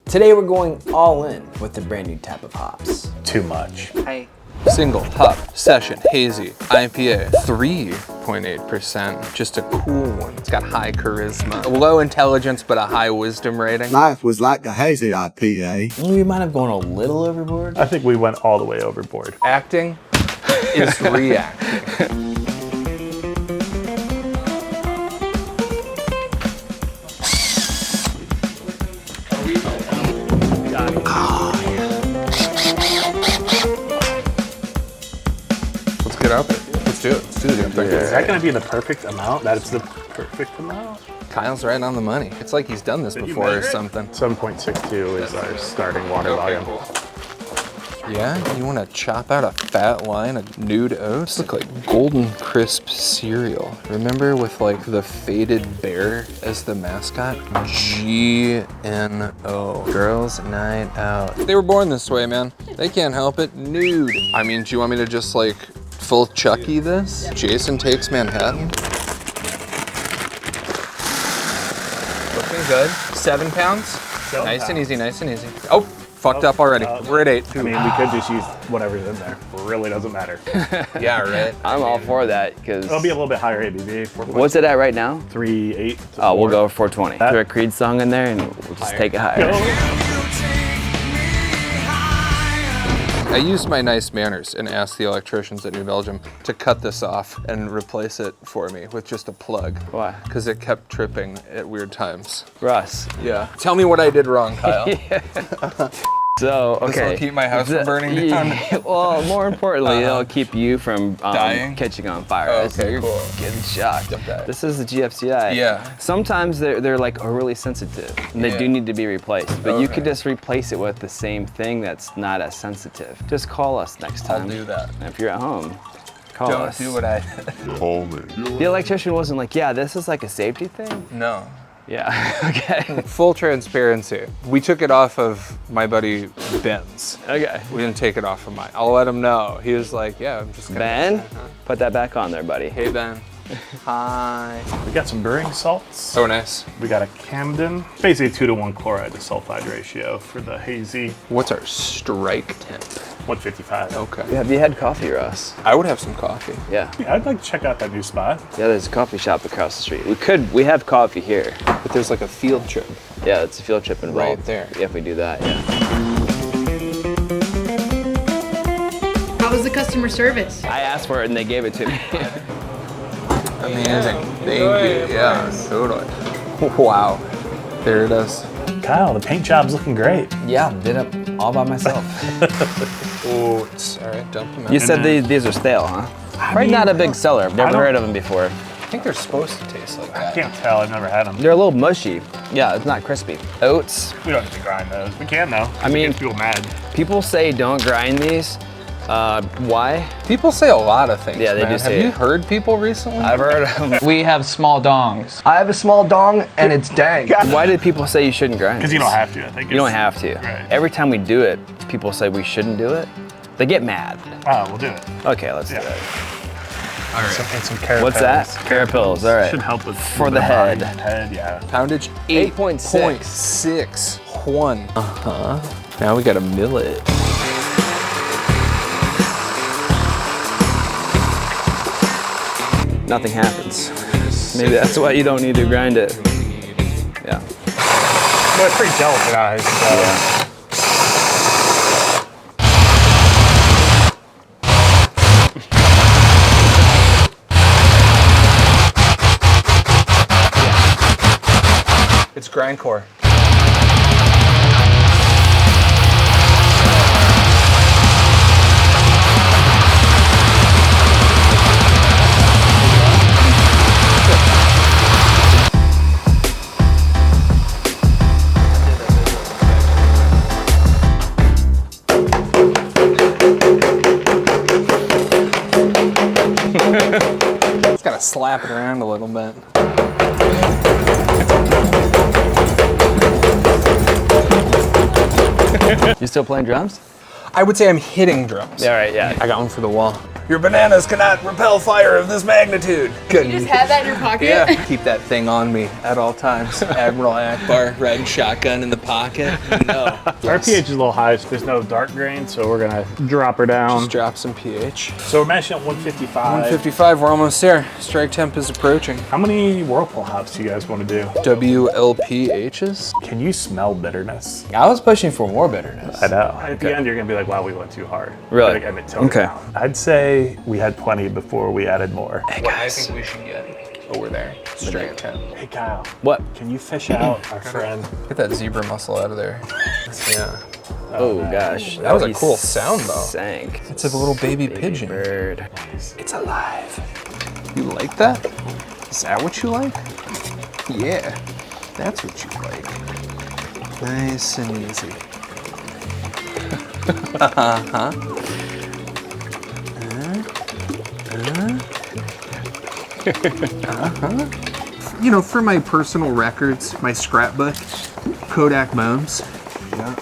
Today we're going all in with the brand new type of hops. Too much. Hey. Single hop session hazy IPA, 3.8%. Just a cool one. It's got high charisma, low intelligence, but a high wisdom rating. Life was like a hazy IPA. We might have gone a little overboard. I think we went all the way overboard. Acting is reacting. Get out there. Let's do it. Let's do the damn thing. Is that going to be the perfect amount? That's the perfect amount? Kyle's right on the money. It's like he's done this before or something. 7.62 is our starting water volume. Yeah, you want to chop out a fat line of nude oats? Look like golden crisp cereal. Remember with like the faded bear as the mascot? GNO. Girls Night Out. They were born this way, man. They can't help it. Nude. I mean, do you want me to just like full Chucky this? Jason Takes Manhattan. Looking good. 7 pounds. 7 nice pounds. and easy, nice and easy. Oh, fucked up already. We're at 8. I mean, we could just use whatever's in there. It really doesn't matter. Yeah, right. I'm all for that because It'll be a little bit higher ABV. what's it at right now? 3.8. Oh, we'll go 420. That- Throw a Creed song in there and we'll just take it higher. I used my nice manners and asked the electricians at New Belgium to cut this off and replace it for me with just a plug. Why? Because it kept tripping at weird times. Russ. Yeah. Tell me what I did wrong, Kyle. So, okay. This will keep my house from burning down. Well, more importantly, it'll keep you from Dying? catching on fire. Oh, This- okay, you're cool. getting shocked. Okay. This is the GFCI. Yeah. Sometimes they're like really sensitive and they Yeah. do need to be replaced, but you Okay. could just replace it with the same thing that's not as sensitive. Just call us next time. I'll do that. And if you're at home, call Don't us. do what I The electrician wasn't like, yeah, this is like a safety thing. No. Yeah, okay. Full transparency. We took it off of my buddy Ben's. Okay. We didn't take it off of mine. I'll let him know. He was like, yeah, I'm just gonna. Ben, put that back on there, buddy. Hey, Ben. Hi. We got some brewing salts. Oh, nice. We got a Camden. Basically 2-to-1 chloride to sulfide ratio for the hazy. What's our strike temp? 155. Okay. Have you had coffee, Russ? I would have some coffee. Yeah. Yeah, I'd like to check out that new spot. Yeah, there's a coffee shop across the street. We have coffee here. But there's like a field trip. Yeah, it's a field trip involved. Right there. If we do that, yeah. How was the customer service? I asked for it and they gave it to me. Amazing. Thank you. Yeah, totally. Wow. There it is. Kyle, the paint job's looking great. Yeah, did it all by myself. Oats. All right, dump them in. You said these are stale, huh? Probably not a big seller. I've never don't- heard of them before. I think they're supposed to taste like I that. can't tell, I've never had them. They're a little mushy. Yeah, it's not crispy. Oats. We don't need to grind those. We can though. I mean- It gets people mad. People say don't grind these. Why? People say a lot of things. Yeah, they man. do say Have you it. heard people recently? I've heard of them. We have small dongs. I have a small dong and it's dank. Why do people say you shouldn't grind? Because you don't have to, I think. You don't have to. Right. Every time we do it, people say we shouldn't do it. They get mad. Oh, we'll do it. Okay, let's Yeah. do it. All right. And some carrot What's that? Carapils. All right. Should help with For the head. Head, yeah. Poundage 8.61. Uh-huh. Now we gotta mill it. Nothing happens. Maybe that's why you don't need to grind it. Yeah. But it's pretty delicate eyes. So. Yeah. It's grindcore. It's gotta slap it around a little bit. You still playing drums? I would say I'm hitting drums. Yeah, right, yeah. I got one for the wall. Your bananas cannot repel fire of this magnitude. You just had that in your pocket? Yeah, keep that thing on me at all times. Admiral Akbar, riding shotgun in the pocket. No. Our pH is a little high, so there's no dark grain, so we're gonna drop her down. Just drop some pH. So we're mashing at 155. 155, we're almost there. Strike temp is approaching. How many Whirlpool hops do you guys want to do? WLPHs? Can you smell bitterness? I was pushing for more bitterness. I know. At the end, you're gonna be like, wow, we went too hard. Really? Like, Emmet, tone it Okay. down. I'd say we had plenty before we added more. Hey What I guys. think we should get over there. Strike temp. Hey, Kyle. What? Can you fish out our friend? Get that zebra muscle out of there. Yeah. Oh gosh. That was a He cool sound, though. Sank. It's a little baby pigeon. Bird. It's alive. You like that? Is that what you like? Yeah, that's what you like. Nice and easy. You know, for my personal records, my scrapbook, Kodak Moans. Yeah.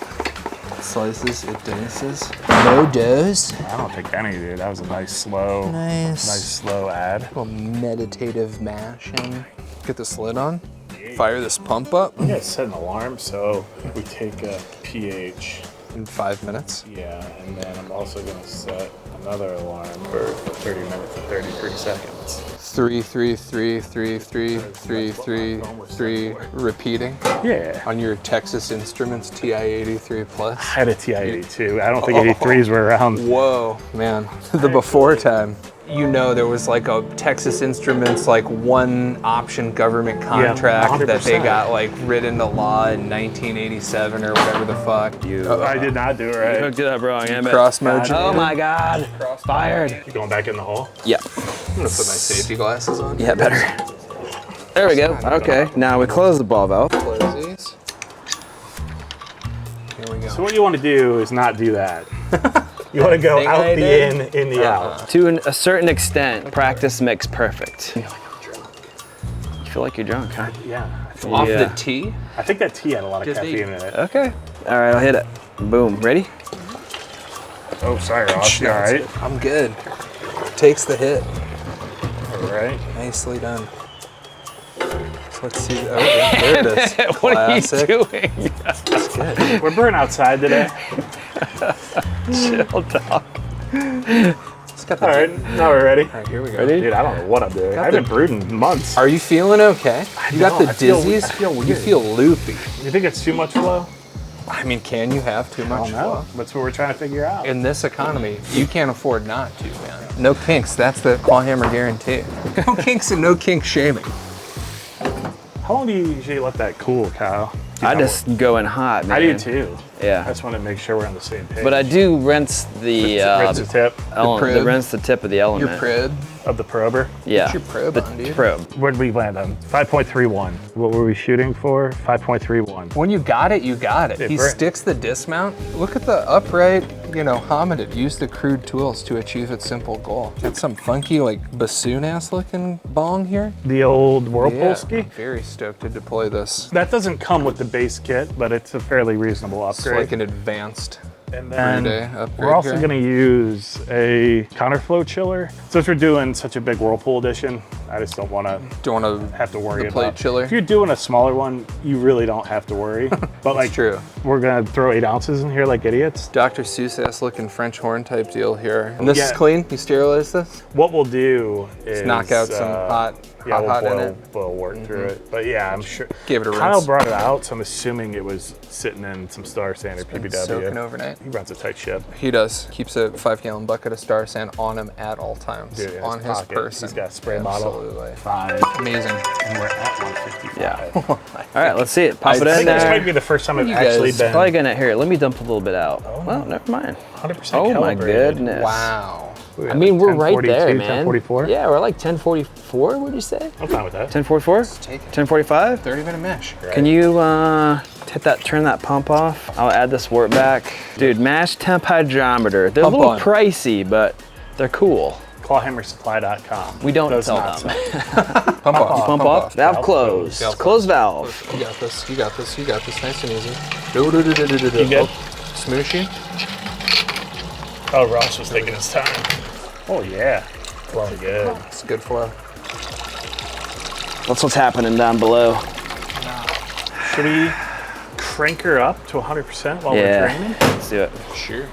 Slices, it dances. No dose. I don't think any, dude. That was a nice slow, Nice. slow add. Little meditative mashing. Get this lid on. Fire this pump up I'm gonna set an alarm so we take a pH. in 5 minutes. Yeah, and then I'm also gonna set another alarm for 30 minutes and 33 seconds. 3, 3, 3, 3, 3, 3, 3, 3, repeating Yeah. on your Texas Instruments TI-83 Plus. I had a TI-82. I don't think 83s were around. Whoa, man, the before time. You know, there was like a Texas Instruments like one option government contract that they 100%. got like written into law in 1987 or whatever the fuck. I did not do it right. Hooked it up wrong, Emmet. Cross mode. Oh my god. Fired. You going back in the hole? Yeah. I'm gonna put my safety glasses on. Yeah, better. There we go. Okay. Now we close the ball valve. Close these. Here we go. So what you want to do is not do that. You want to go Think out I the did? in the out. To a certain extent, practice makes perfect. You feel like you're drunk, huh? Yeah. Off Yeah. the tee. I think that tea had a lot of Just caffeine eat. in it. Okay. All right, I'll hit it. Boom. Ready? Oh, sorry, Ross. You all right? I'm good. Takes the hit. All right. Nicely done. So let's see. Oh, yeah, there it is. What Classic. are you doing? That's good. We're burning outside today. Chill, dog. It's got the All right, now we're ready. All right, here we go. Ready? Dude, I don't know what I'm doing. I haven't brewed in months. Are you feeling okay? You got know, the I feel dizzies? You weird. feel loopy. You think it's too much flow? I mean, can you have too I much don't know. flow? That's what we're trying to figure out. In this economy, you can't afford not to, man. No kinks, that's the clawhammer guarantee. No kinks and no kink shaming. How long do you usually let that cool, Kyle? I just go in hot, man. I do too. Yeah. I just want to make sure we're on the same page. But I do rinse the rinse the tip element, rinse the tip of the element. Your prib. of the prober. Yeah. What's your probe the on, dude? probe. Where did we land on? 5.31. What were we shooting for? 5.31. When you got it, you got it. Yeah, He Brent. sticks the dismount. Look at the upright, you know, hominid. Use the crude tools to achieve its simple goal. Got some funky, like, bassoon-ass looking bong here. The old Whirlpool Yeah, ski? very stoked to deploy this. That doesn't come with the base kit, but it's a fairly reasonable It's upgrade. like an advanced. And then Day upgrade we're also here. going to use a counterflow chiller. Since we're doing such a big Whirlpool edition, I just don't want to Don't want to have to worry the plate about chiller. If you're doing a smaller one, you really don't have to worry. But like, true. we're gonna throw 8 ounces in here like idiots. Dr. Seuss-ass looking French horn type deal here. And this is Yeah. clean? You sterilized this? What we'll do is Knock out some hot in it. We'll work through it. But yeah, I'm sure. Give it a Kyle rinse. brought it out, so I'm assuming it was sitting in some Star Sand or PBW. Soaking overnight. He runs a tight ship. He does. Keeps a 5-gallon bucket of Star Sand on him at all times. Dude, in on his pocket. person. He's got a spray bottle. Absolutely. 5. Amazing. And we're at 155. Yeah. All right, let's see it. Pop it I in think this might there. be the first time I've You actually guys been Probably gonna here. Let me dump a little bit out. Well, never mind. 100% Oh my calibrated. goodness. Wow. I mean, we're right 1042, there, man. 1044? Yeah, we're like 1044. What'd you say? I'm fine with that. 1044? Take it. 1045? 30-minute mesh. Can you turn that pump off? I'll add this wort back. Dude, mash temp hydrometer. They're Pump a little on. pricey, but they're cool. Clawhammersupply.com. We don't Does tell not them. say. Pump off. Pump off. Valve closed. Valve Close valve. You got this. You got this. You got this. Nice and easy. Do, do, do, do, do, do. You good? Smooshy. Oh, Ross was taking his time. Oh yeah, flowing good. It's good flow. That's what's happening down below. Should we crank her up to 100% while we're draining? Let's do it. Sure.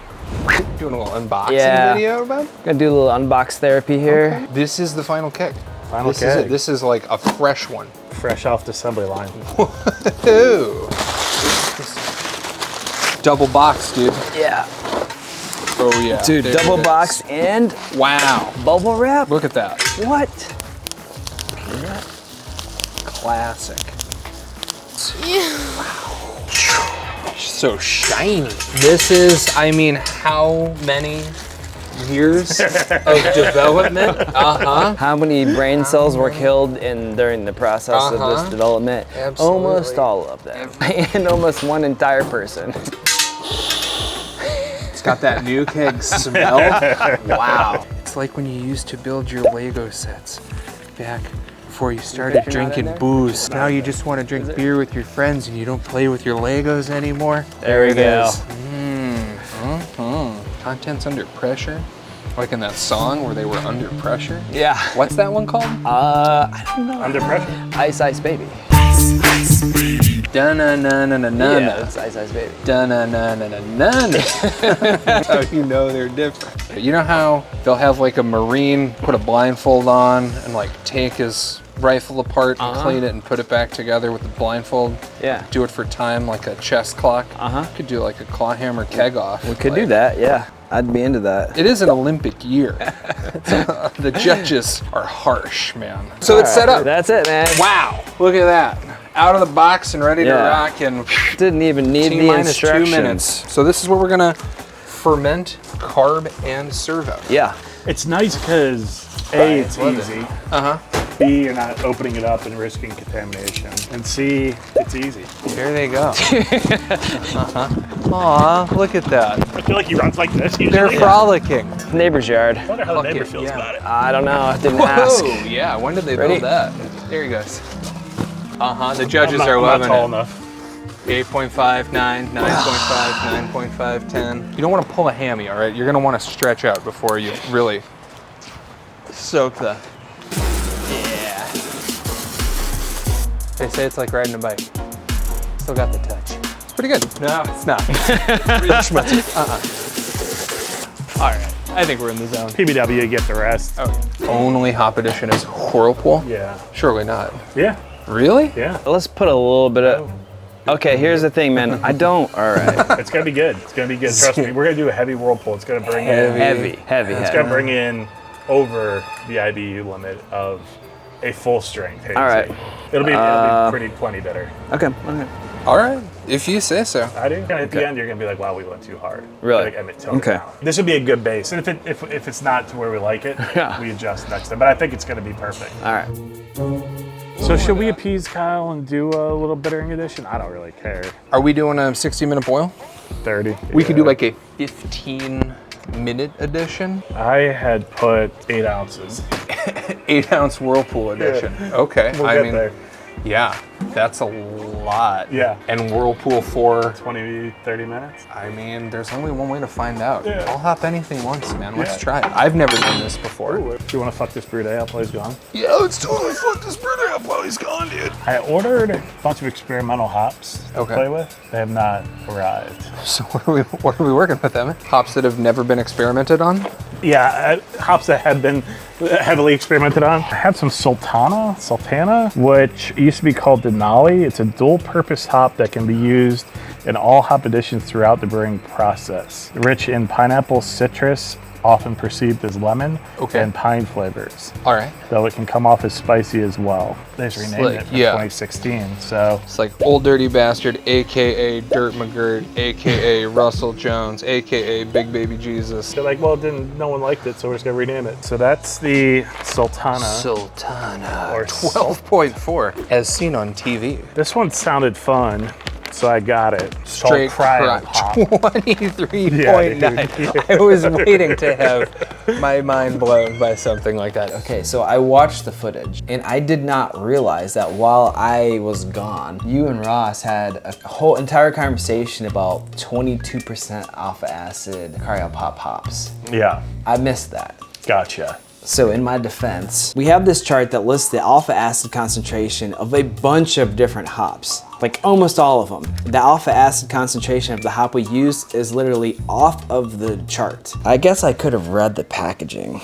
Doing a little unboxing video, bud? Gonna do a little unbox therapy here. Okay. This is the final keg. Final This keg. is it. This is like a fresh one. Fresh off the assembly line. Ooh. Double box, dude. Yeah. Oh yeah. Dude, there double it is. box and Wow. bubble wrap. Look at that. What? Classic. Wow. So shiny. This is, I mean, how many years of development? How many brain cells were killed during the process of this development? Absolutely. Almost all of them. And almost one entire person. It's got that new keg smell. Wow. It's like when you used to build your Lego sets back before you started picture not in drinking there? booze. Now you just want to drink beer with your friends and you don't play with your Legos anymore. There we go. Contents under pressure. Like in that song where they were under pressure. Yeah. What's that one called? I don't know. Under pressure. Ice Ice Baby. Da-na-na-na-na-na. Yeah, that's Ice Ice Baby. Da-na-na-na-na-na. How you know they're different. You know how they'll have like a Marine put a blindfold on and like take his rifle apart and clean it and put it back together with the blindfold? Yeah. Do it for time like a chess clock? Could do like a claw hammer keg off. We could do that, yeah. I'd be into that. It is an Olympic year. The judges are harsh, man. So it's set up. That's it, man. Wow, look at that. Out of the box and ready to rock, and Didn't even need the T-minus 2 instructions. minutes. So this is what we're gonna ferment, carb, and serve out. Yeah. It's nice because A, it's easy. B, you're not opening it up and risking contamination. And C, it's easy. There they go. Aw, look at that. I feel like he runs like this usually. They're frolicking. Neighbor's yard. I wonder how the Fuck neighbor it, feels yeah. about it. I don't know. I didn't ask. Whoa, yeah, when did they Ready? build that? There he goes. The judges I'm are not loving tall it. enough. 8.5, 9, 9.5, 9.5, 10. You don't want to pull a hammy, all right? You're gonna want to stretch out before you really soak the. Yeah. They say it's like riding a bike. Still got the touch. It's pretty good. No, it's not. Really schmutzy. All right, I think we're in the zone. PBW, you get the rest. Okay. Only hop edition is Whirlpool? Yeah. Surely not. Yeah. Really? Yeah. Let's put a little bit of. Okay, here's the thing, man. I don't. All right. It's gonna be good. It's gonna be good. Trust me. We're gonna do a heavy Whirlpool. It's gonna bring in. Heavy. It's gonna bring in over the IBU limit of a full strength Hazy. All right. It'll be plenty better. Okay. All right, if you say so. I do. At the end, you're gonna be like, "Wow, we went too hard." Really? Like Emmet toned it Okay. down. This would be a good base, and if it's not to where we like it, Yeah. we adjust next time. But I think it's gonna be perfect. All right. So should we appease Kyle and do a little bittering edition? I don't really care. Are we doing a 60-minute boil? 30. We could do like a 15-minute edition. I had put 8 ounces. 8-ounce Whirlpool edition. Okay, We'll I get mean, there. yeah, that's a lot. Yeah. And Whirlpool for, 20, 30 minutes. I mean, there's only one way to find out. Yeah. I'll hop anything once, man. Let's Yeah. try it. I've never done this before. Do you want to fuck this brew day up while he's gone? Yeah, let's totally fuck this burner up while he's gone, dude. I ordered a bunch of experimental hops to Okay. play with. They have not arrived. So what are we working with, Emmet? Hops that have never been experimented on? Yeah, hops that have been heavily experimented on. I have some Sultana, which used to be called Denali. It's a dual-purpose hop that can be used in all hop additions throughout the brewing process. Rich in pineapple, citrus, often perceived as lemon, and pine flavors. All right. Though it can come off as spicy as well. They just renamed Slick, it in yeah. 2016, so. It's like Old Dirty Bastard, AKA Dirt McGirt, AKA Russell Jones, AKA Big Baby Jesus. They're like, well, no one liked it, so we're just gonna rename it. So that's the Sultana. Sultana, Or 12.4, as seen on TV. This one sounded fun, so I got it. It's called Straight Cryo cryo, Pop. 23.9. I was waiting to have my mind blown by something like that. Okay, so I watched the footage and I did not realize that while I was gone, you and Ross had a whole entire conversation about 22% alpha acid cryo pop hops. Yeah. I missed that. Gotcha. So in my defense, we have this chart that lists the alpha acid concentration of a bunch of different hops, like almost all of them. The alpha acid concentration of the hop we used is literally off of the chart. I guess I could have read the packaging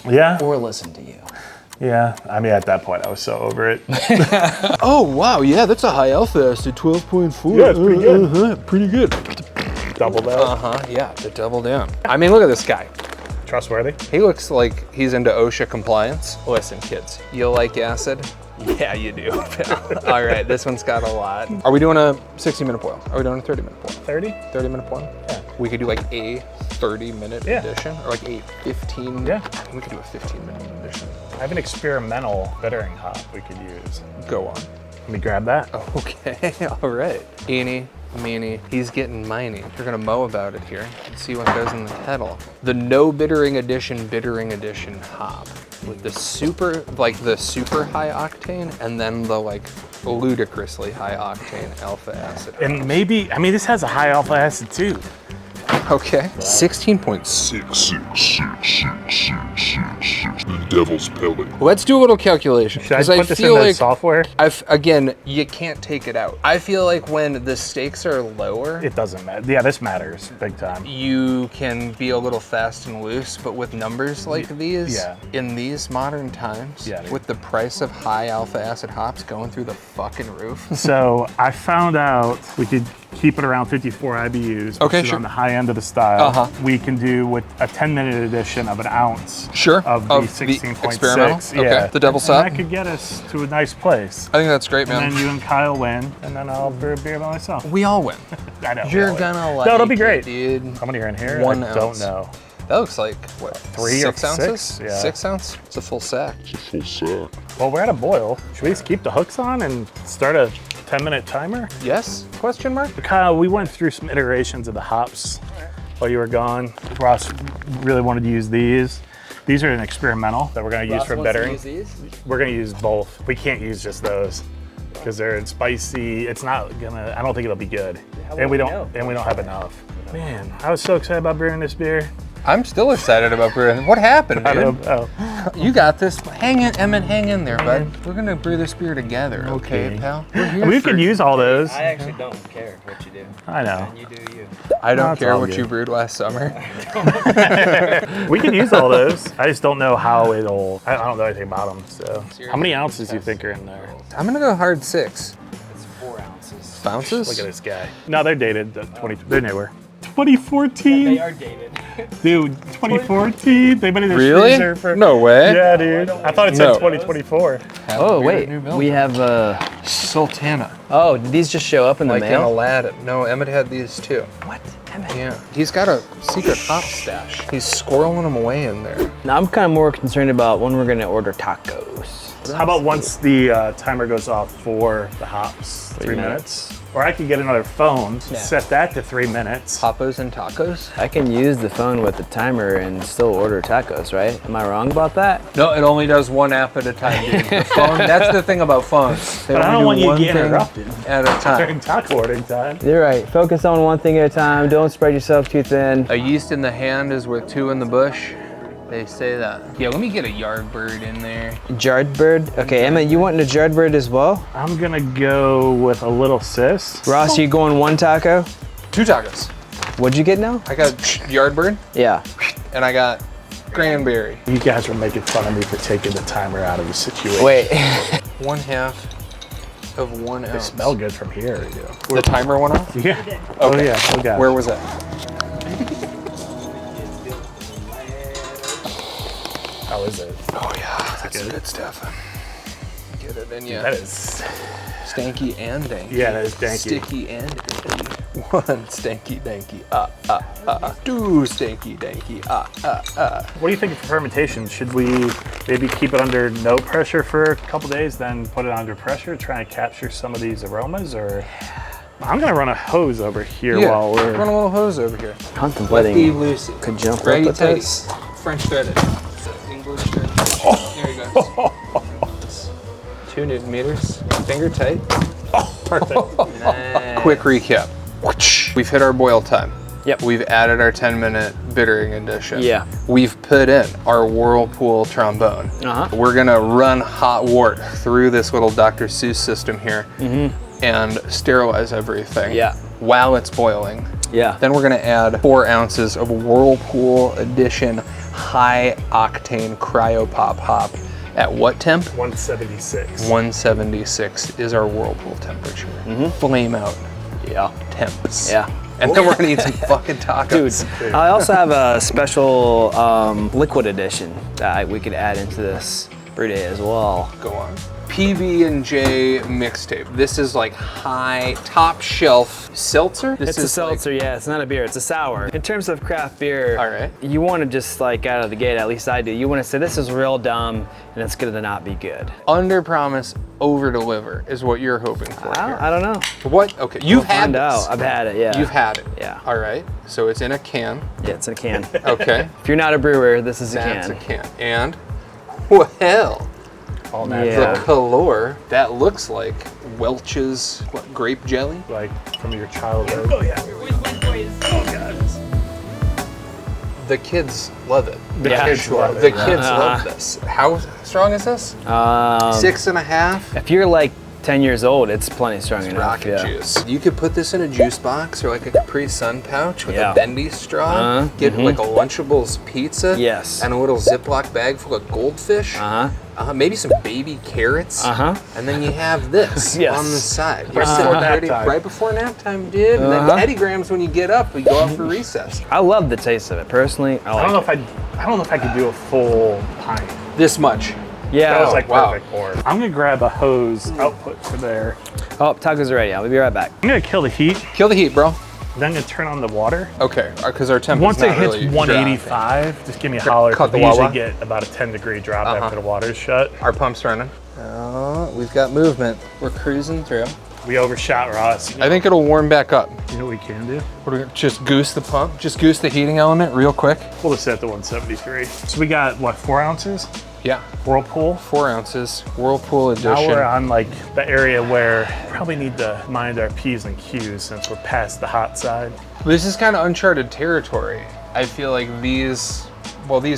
Yeah. or listened to you. Yeah. I mean, at that point, I was so over it. Oh, wow. Yeah, that's a high alpha acid, 12.4. Yeah, it's pretty good. Pretty good. Double that. Yeah, to double down. I mean, look at this guy. Trustworthy. He looks like he's into OSHA compliance. Listen, kids, you like acid? Yeah, you do, pal. All right, this one's got a lot. Are we doing a 60-minute boil? Are we doing a 30-minute boil? 30? 30-minute boil? Yeah. We could do like a 30-minute edition, or like a 15. Yeah. We could do a 15-minute edition. I have an experimental bittering hop we could use. Go on. Let me grab that. Okay, all right. Eeny, meeny, he's getting miney. We're gonna mow about it here and see what goes in the kettle. The no bittering edition hop with the super high octane and then the like ludicrously high octane alpha acid. And maybe, I mean, this has a high alpha acid too. Okay. 16.6. The devil's pellet. Let's do a little calculation. Should I 'cause put this in feel the like software? again, you can't take it out. I feel like when the stakes are lower, It doesn't matter. Yeah, this matters big time. you can be a little fast and loose, but with numbers like these, Yeah. in these modern times, Yeah, dude. with the price of high alpha acid hops going through the fucking roof. So I found out we could keep it around 54 IBUs. Okay, which is sure. on the high end of the style. Uh-huh. We can do with a 10-minute edition of an ounce. Sure. Of the Of the 16.6. experimental? Yeah. Okay, the double And sop? that could get us to a nice place. I think that's great, man. And then you and Kyle win, and then I'll brew a beer by myself. We all win. I know. You're really. gonna like No, it'll be it, great. dude. How many are in here? 1 I ounce. don't know. That looks like, what, 3 or 6 ounces? 6? Yeah. 6 ounce? It's a full sack. Full sack. Well, we're at a boil. Should we just keep the hooks on and start a 10-minute timer? Yes? Question mark? Kyle, we went through some iterations of the hops while you were gone. Ross really wanted to use these. These are an experimental that we're going to use for bittering. We're going to use both. We can't use just those because they're spicy. It's not gonna. I don't think it'll be good. And we don't have enough. Man, I was so excited about brewing this beer. I'm still excited about brewing. What happened, I dude? don't know. You got this. Hang in, Emmet, hang in there, bud. We're gonna brew this beer together, okay, pal? We're here We for could use all those. I actually don't care what you do. I know. You do you. I don't That's care all what good. you brewed last summer. We can use all those. I just don't know how it'll. I don't know anything about them. So, how many ounces do you think are in there? I'm gonna go hard 6. It's 4 ounces. Ounces? Look at this guy. No, they're dated. They're newer. 2014. They are dated. Dude, 2014. They've been in the Really? freezer for. No way. Yeah, dude. I thought it said No. 2024. Oh wait, we have Sultana. Oh, did these just show up in the Like in mail? Aladdin. No, Emmet had these too. What? Emmet. Yeah. He's got a secret hop stash. He's squirreling them away in there. Now I'm kind of more concerned about when we're gonna order tacos. How about once the timer goes off for the hops? 3 minutes. Or I could get another phone, set that to 3 minutes. Papos and tacos? I can use the phone with the timer and still order tacos, right? Am I wrong about that? No, it only does one app at a time, dude. The phone, that's the thing about phones. They But I only don't do want you to one get thing interrupted at a time. during taco ordering time. You're right. Focus on one thing at a time. Don't spread yourself too thin. A yeast in the hand is worth 2 in the bush. They say that. Yeah, let me get a yard bird in there. Jarred bird. Okay, Emma, you want a jarred bird as well? I'm gonna go with a little cis. Ross, you going 1 taco? 2 tacos. What'd you get now? I got yard bird Yeah. and I got cranberry. You guys were making fun of me for taking the timer out of the situation. Wait. 1/2 of 1 ounce. They smell good from here. The timer went off? Yeah. Oh yeah. Oh god. Where was that? How is it? Oh yeah, that's good? good stuff. Get it in ya. That is. Stanky and danky. Yeah, that is danky. Sticky and danky. 1 stanky danky. 2 stanky danky. What do you think of fermentation? Should we maybe keep it under no pressure for a couple days, then put it under pressure, try and capture some of these aromas, or? I'm gonna run a hose over here Yeah, while we're. run a little hose over here. Contemplating. Lucy. Could jump Ready, up with tight. this. French threaded. English threaded. There you go. 2 Newton meters. Finger tight. Perfect. Nice. Quick recap. We've hit our boil time. Yep. We've added our 10-minute bittering addition. Yeah. We've put in our Whirlpool trombone. We're gonna run hot wort through this little Dr. Seuss system here and sterilize everything. Yeah. While it's boiling. Yeah. Then we're gonna add 4 ounces of Whirlpool Edition high octane cryopop hop at what temp? 176. 176 is our Whirlpool temperature. Flame out temps. Yeah. And then we're gonna eat some fucking tacos. Dude, I also have a special liquid edition that we could add into this brew day as well. Go on. PB&J mixtape. This is like high, top shelf seltzer. It's a seltzer, yeah. It's not a beer. It's a sour. In terms of craft beer, All right. you want to just like out of the gate, at least I do. You want to say this is real dumb and it's gonna not be good. Under promise, over deliver is what you're hoping for here. I don't know. What? Okay, you've had Find this. out. I've had it. Yeah. You've had it. Yeah. All right. So it's in a can. Yeah, it's in a can. Okay. If you're not a brewer, this is a That's can. a can. And well, All the natural. color that looks like Welch's grape jelly. Like from your childhood. Oh yeah. The kids love it. The Yeah. kids love it. The kids love this. How strong is this? 6.5. If you're like 10 years old, it's plenty strong enough. Rocket Yeah. juice. You could put this in a juice box or like a Capri Sun pouch with Yeah. a bendy straw. Get like a Lunchables pizza. Yes. And a little Ziploc bag full of goldfish. Maybe some baby carrots. And then you have this Yes. on the side. You're Right sitting before nap pretty- time. right before nap time, dude. And then Teddy Grahams when you get up, we go out for recess. I love the taste of it personally. I I don't know like if I don't know if I could do a full pint. This much. it. Yeah. That was like wow. perfect pour. I'm gonna grab a hose output for there. Oh, tacos are ready. I'll be right back. I'm gonna kill the heat. Kill the heat, bro. Then I'm gonna turn on the water. Okay, because our temp Once is it not hits really 185, just give me a holler. cut the We usually Wawa. get about a 10-degree drop after the water's shut. Our pump's running. Oh, we've got movement. We're cruising through. We overshot Ross. I think it'll warm back up. You know what we can do? We're gonna just goose the pump, just goose the heating element real quick. We'll just set the 173. So we got, what, 4 ounces? Yeah, Whirlpool. 4 ounces, Whirlpool Now we're edition. on like the area where we probably need to mind our P's and Q's since we're past the hot side. This is kind of uncharted territory. I feel like these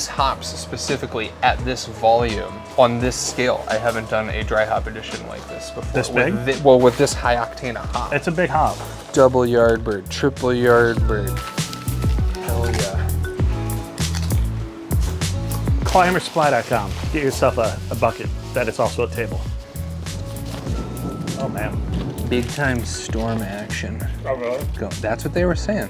hops specifically at this volume, on this scale, I haven't done a dry hop edition like this before. This big? With this high octane of hop. It's a big hop. Double Yardbird, triple Yardbird. Hell yeah. Climbersupply.com. Get yourself a bucket that is also a table. Oh man. Big time storm action. Oh really? Go. That's what they were saying.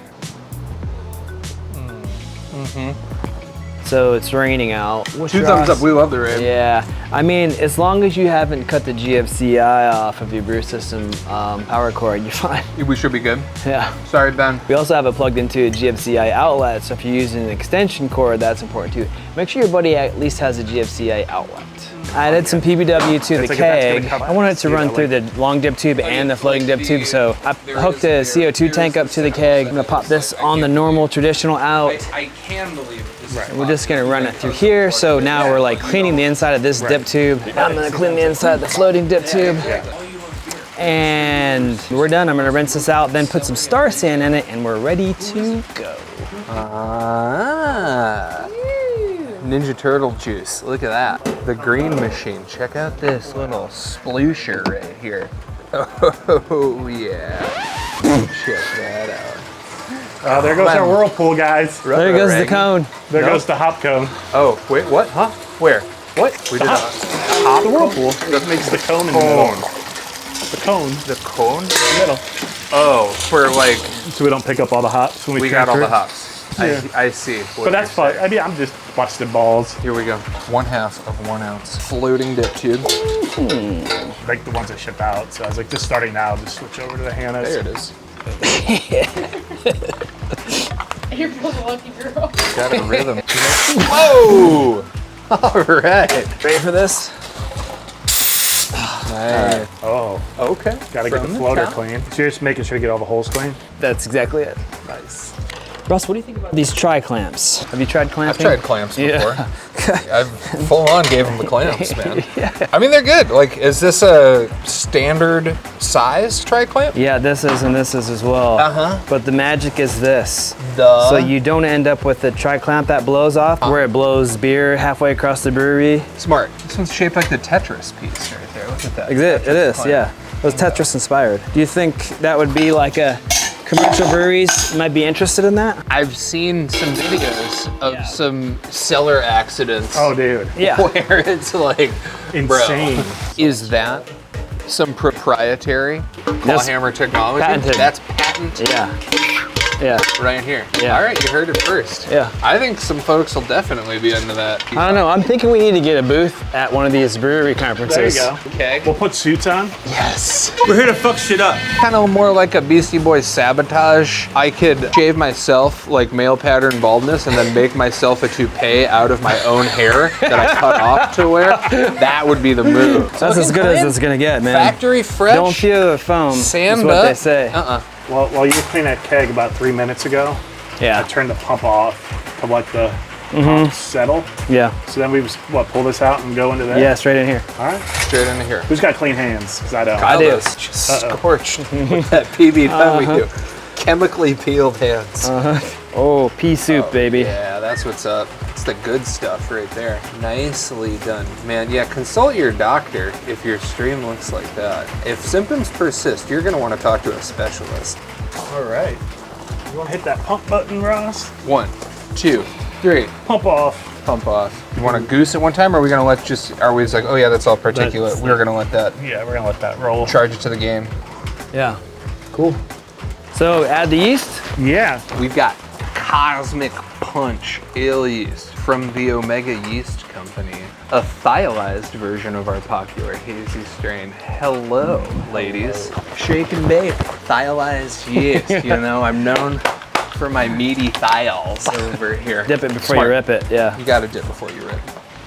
So it's raining out. What's 2 your thumbs odds? up. We love the rain. Yeah, I mean, as long as you haven't cut the GFCI off of your brew system power cord, you're fine. We should be good. Yeah. Sorry, Ben. We also have it plugged into a GFCI outlet, so if you're using an extension cord, that's important too. Make sure your buddy at least has a GFCI outlet. I added some PBW to the like if that's keg. gonna come I wanted it to out, run see, through the long dip tube and the floating dip tube, so I hooked a CO2 tank up to the keg. I'm gonna pop this on the normal traditional out. I can believe it. We're just gonna run it through here, so now we're like cleaning the inside of this dip tube. I'm gonna clean the inside of the floating dip tube. And we're done. I'm gonna rinse this out, then put some star sand in it, and we're ready to go. Ninja Turtle juice. Look at that. The green machine. Check out this little sploosher right here. Oh yeah. Check that out. There goes our Whirlpool, guys. There goes the cone. There goes the hop cone. Oh, wait, what? Huh? Where? What? We did a hop The Whirlpool. That makes The cone in the middle. The cone The cone? in the middle. Oh, for like, So we don't pick up all the hops when we we got all transfer the it. hops. Yeah. I see. But that's fine. I mean, I'm just busting balls. Here we go. 1/2 of 1 ounce. Floating dip tube. Like the ones that ship out. So I was like, just starting now, just switch over to the Hannah's. There it is. You're both a lucky girl. Got a rhythm. Whoa! All right. Ready for this? Nice. Oh, Okay. gotta get the From floater top. clean. So you're just making sure you get all the holes clean? That's exactly it. Nice. Russ, what do you think about these tri-clamps? Have you tried I've clamping? tried clamps before. I've full on gave them the clamps, man. I mean, they're good. Like, is this a standard size tri-clamp? Yeah, this is and this is as well. But the magic is this. So you don't end up with the tri-clamp that blows off, where it blows beer halfway across the brewery. Smart. This one's shaped like the Tetris piece right there. Look at that. It is, clamp. yeah. It was Tetris inspired. Do you think that would be like a commercial breweries might be interested in that? I've seen some videos of some cellar accidents. Oh, dude. Yeah. Where it's like, Insane. bro, is that some proprietary clawhammer technology? patented. That's patent. Yeah. Yeah. Right here. Yeah. All right, you heard it first. Yeah. I think some folks will definitely be into that. I don't know. I'm thinking we need to get a booth at one of these brewery conferences. There you go. Okay. We'll put suits on. Yes. We're here to fuck shit up. Kind of more like a Beastie Boys sabotage. I could shave myself like male pattern baldness and then make myself a toupee out of my own hair that I cut off to wear. That would be the move. That's as good as it's gonna get, man. Factory fresh. Don't feel the foam. Sand is what up. they say. Well, while you were cleaning that keg about 3 minutes ago, I Yeah. turned the pump off to let the pump settle. Yeah. So then we just, pull this out and go into that? Yeah, straight in here. All right. Straight into here. Who's got clean hands? Because I don't. I do. Just scorched with that PB W. Chemically peeled hands. Oh, pea soup, baby. Yeah, that's what's up. It's the good stuff right there. Nicely done. Man, yeah, consult your doctor if your stream looks like that. If symptoms persist, you're gonna want to talk to a specialist. All right. You want to hit that pump button, Ross? 1, 2, 3. Pump off. Pump off. You want to goose it one time, or are we gonna let are we just like, oh yeah, that's all particulate. We're gonna let that Yeah, we're going to let that roll. charge it to the game. Yeah. Cool. So add the yeast. Yeah. We've got Cosmic Punch Ale Yeast from the Omega Yeast Company, a thiolized version of our popular hazy strain. Hello, ladies. Shake and bake, thiolized yeast. You know, I'm known for my meaty thiols over here. Dip it before Smart. you rip it. Yeah. You gotta dip before you rip.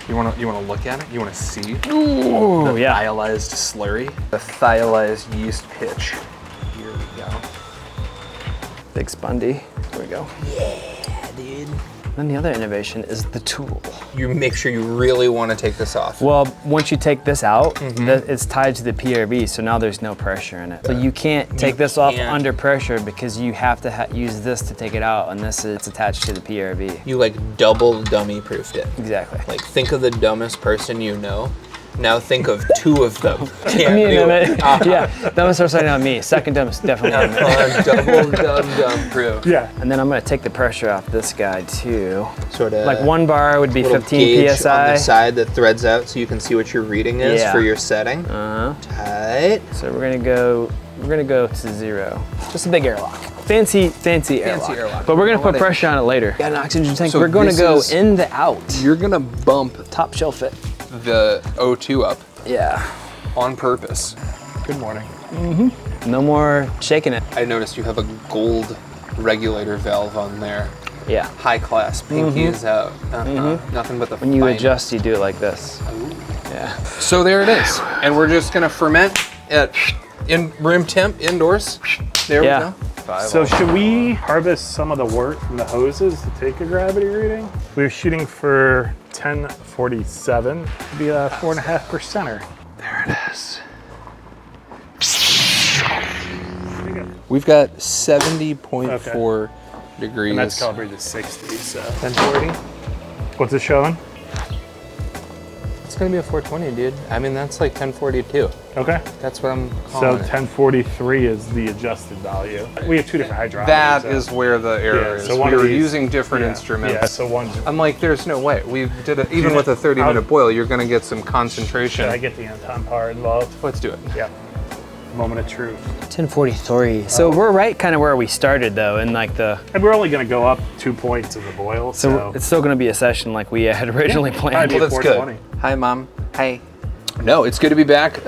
You wanna look at it? You wanna see? Ooh, The yeah. thiolized slurry? The thiolized yeast pitch. Here we go. Big spundy. There we go. Yeah, dude. Then the other innovation is the tool. You make sure you really want to take this off. Well, once you take this out, it's tied to the PRV, so now there's no pressure in it. So you can't take this off under pressure because you have to use this to take it out, and it's attached to the PRV. You like double dummy proofed it. Exactly. Like think of the dumbest person you know. Now think of 2 of them. Me and Emmet. Yeah, dumbest person on me. Second dumbest, definitely Emmet. Double dumb proof. Yeah. And then I'm gonna take the pressure off this guy too. Sort of Like 1 bar would be little 15 gauge on PSI. the side that threads out so you can see what your reading is Yeah. for your setting. Tight. So we're gonna go to 0. Just a big airlock. Fancy airlock. But we're gonna put pressure on it later. Got an oxygen tank. So we're gonna this go is- in the out. You're gonna bump Top shelf it. the O2 up Yeah. on purpose. Good morning. No more shaking it. I noticed you have a gold regulator valve on there. Yeah. High class, pinky is out. Nothing but the When you fine- adjust, you do it like this. Yeah. So there it is. And we're just gonna ferment at in room temp indoors. There Yeah. we go. So should we harvest some of the wort from the hoses to take a gravity reading? We're shooting for 1047 to be a 4.5%er. There it is. We've got 70.4 degrees. And that's calibrated to 60, so. 1040. What's it showing? It's gonna be a 420, dude. I mean, that's like 1042. Okay. That's what I'm So calling it. 1043 is the adjusted value. We have 2 different hydrometers. That so- is where the error Yeah, is. so one We of were these- using different yeah, instruments. Yeah, so one's. I'm like, there's no way. We did it, even with a 30-minute boil, you're gonna get some concentration. Should I get the Anton power involved? Let's do it. Yeah. Moment of truth. 1043. So we're right kind of where we started though, in like the. And we're only going to go up 2 points in the boil, So it's still gonna be a session like we had originally planned. Well, that's good. Hi, Mom. Hey. No, it's good to be back.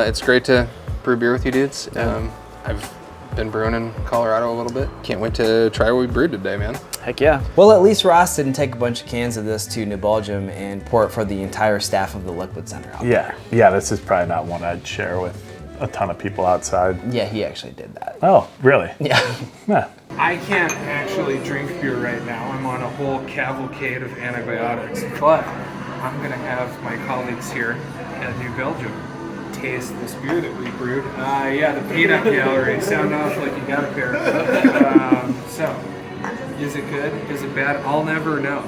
It's great to brew beer with you dudes. I've been brewing in Colorado a little bit. Can't wait to try what we brewed today, man. Heck yeah. Well, at least Ross didn't take a bunch of cans of this to New Belgium and pour it for the entire staff of the Liquid Center. Yeah, this is probably not one I'd share with a ton of people outside. Yeah, he actually did that. Oh, really? Yeah. Yeah. I can't actually drink beer right now. I'm on a whole cavalcade of antibiotics. But I'm gonna have my colleagues here at New Belgium taste this beer that we brewed. Yeah, the peanut gallery. Sound off like you got a pair. So, is it good? Is it bad? I'll never know.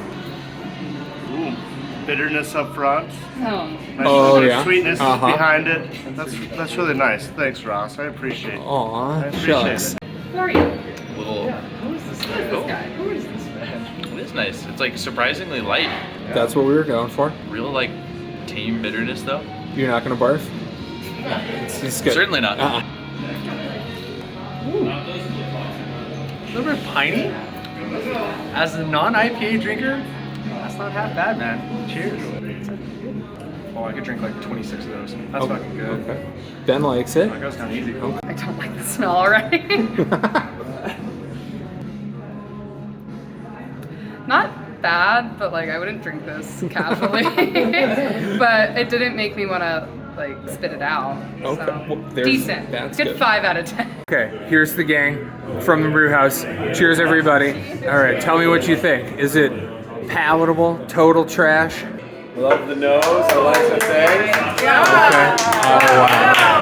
Ooh, bitterness up front. Yeah. Sweetness behind it. That's really nice. Thanks, Ross. I appreciate it. Aw, I appreciate it. Who are you? Who is this guy? Who is this man? It is nice. It's like surprisingly light. That's what we were going for. Real like tame bitterness though. You're not gonna barf? It's good. Certainly not. Uh-uh. A little bit piney. As a non-IPA drinker, that's not half bad, man. Cheers. Oh, I could drink like 26 of those. That's fucking good. Okay. Ben likes it. That goes down easy. I don't like the smell already. Not bad, but like I wouldn't drink this casually. But it didn't make me want to like spit it out. Okay. So, Well, decent. that's good good. 5 out of 10. Okay, here's the gang from the brew house. Cheers, everybody. All right, tell me what you think. Is it palatable? Total trash? Love the nose, I like to say. Okay. Oh, wow.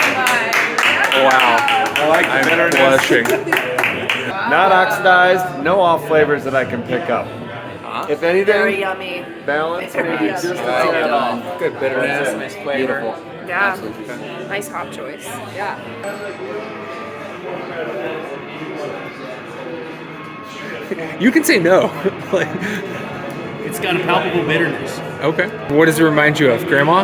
Wow. I like the I'm bitterness. blushing. Not oxidized, no off flavors that I can pick up. If anything, Very yummy. balance, maybe just a tad off. Good bitterness, nice flavor. Yeah. Nice hop choice. Yeah. You can say no. Like, It's got a palpable bitterness. okay. What does it remind you of? Grandma?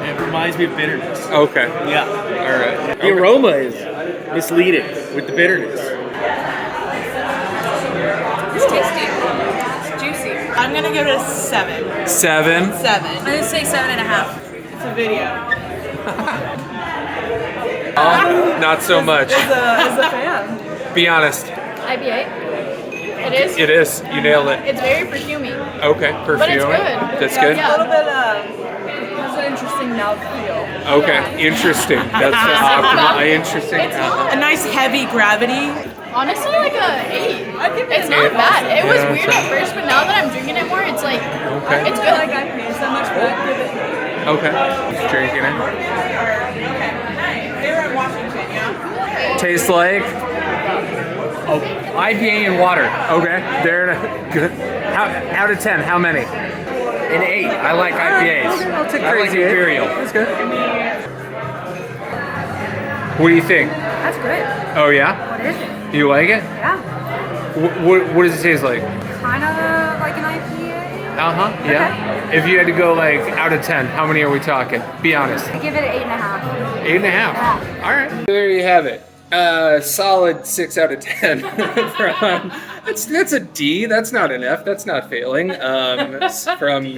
It reminds me of bitterness. Okay. Yeah. All right. The aroma is misleading with the bitterness. It's tasty. It's juicy. I'm gonna give it a 7. 7. 7. I'm gonna say 7.5. It's a video. Not so much. As a fan. Be honest. IPA? It is? It is. You nailed it. It's very perfumey. Okay. Perfume. But it's good. That's good. Yeah. A little bit has an interesting mouthfeel. Okay. Interesting. That's the optimal. Interesting. A nice heavy gravity. Honestly, like a 8. I give it It's not bad. It was Yeah, weird it's at first, but now that I'm drinking it more, it's like, Okay. it's good. I pay so much for it. Okay. Just drinking it. They were in Washington, yeah? Tastes like IPA and water. Okay. There. Good. Out of 10, how many? An 8. I like IPAs. I'll take I like crazy eight. Imperial. That's good. What do you think? That's good. Oh yeah? What is it? You like it? Yeah. What does it taste like? Kind of like an IPA. Uh-huh, yeah. If you had to go like out of 10, how many are we talking? Be honest. I give it an 8.5. 8.5. All right. There you have it. Solid 6 out of 10. That's a D. That's not an F. That's not failing. From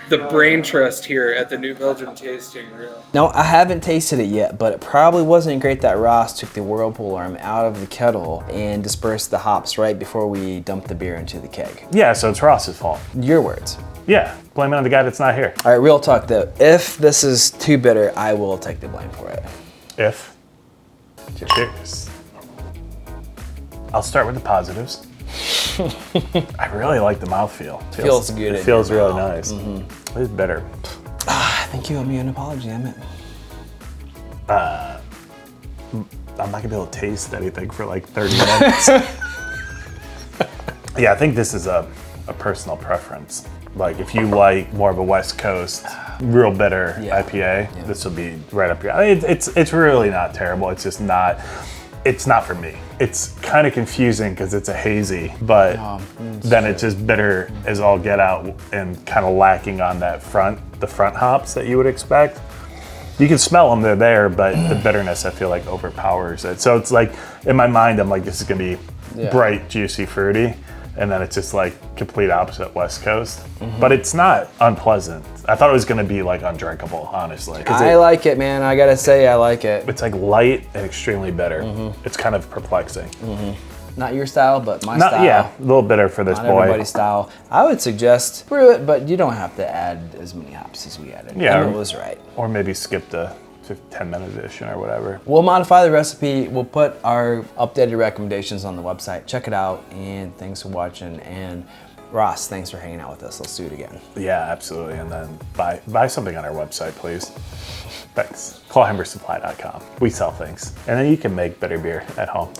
the brain trust here at the New Belgium Tasting Room. No, I haven't tasted it yet, but it probably wasn't great that Ross took the Whirlpool arm out of the kettle and dispersed the hops right before we dumped the beer into the keg. Yeah, so it's Ross's fault. Your words. Yeah, blame it on the guy that's not here. All right, real talk though. If this is too bitter, I will take the blame for it. If. Cheers. I'll start with the positives. I really like the mouthfeel. Feels good It in feels your really mouth. nice. It's better. I think you owe me an apology, Emmet. I'm not gonna be able to taste anything for like 30 minutes. Yeah, I think this is a personal preference. Like if you like more of a West Coast, real bitter IPA, this will be right up your alley. It's really not terrible. It's just not. It's not for me. It's kind of confusing because it's a hazy, but then it's just bitter as all get out and kind of lacking on that the front hops that you would expect. You can smell them, they're there, but the bitterness I feel like overpowers it. So it's like, in my mind, I'm like, this is gonna be bright, juicy, fruity. And then it's just like complete opposite West Coast. But it's not unpleasant. I thought it was gonna be like undrinkable, honestly. I like it, man. I gotta say, I like it. It's like light and extremely bitter. It's kind of perplexing. Not your style, but my style. Yeah, a little bitter for this Not boy. everybody's style. I would suggest brew it, but you don't have to add as many hops as we added. Yeah. And it was right. Or maybe skip the 10-minute edition or whatever. We'll modify the recipe. We'll put our updated recommendations on the website. Check it out, and thanks for watching. And Ross, thanks for hanging out with us. Let's do it again. Yeah, absolutely. And then buy something on our website, please. Thanks. clawhammersupply.com. We sell things. And then you can make better beer at home.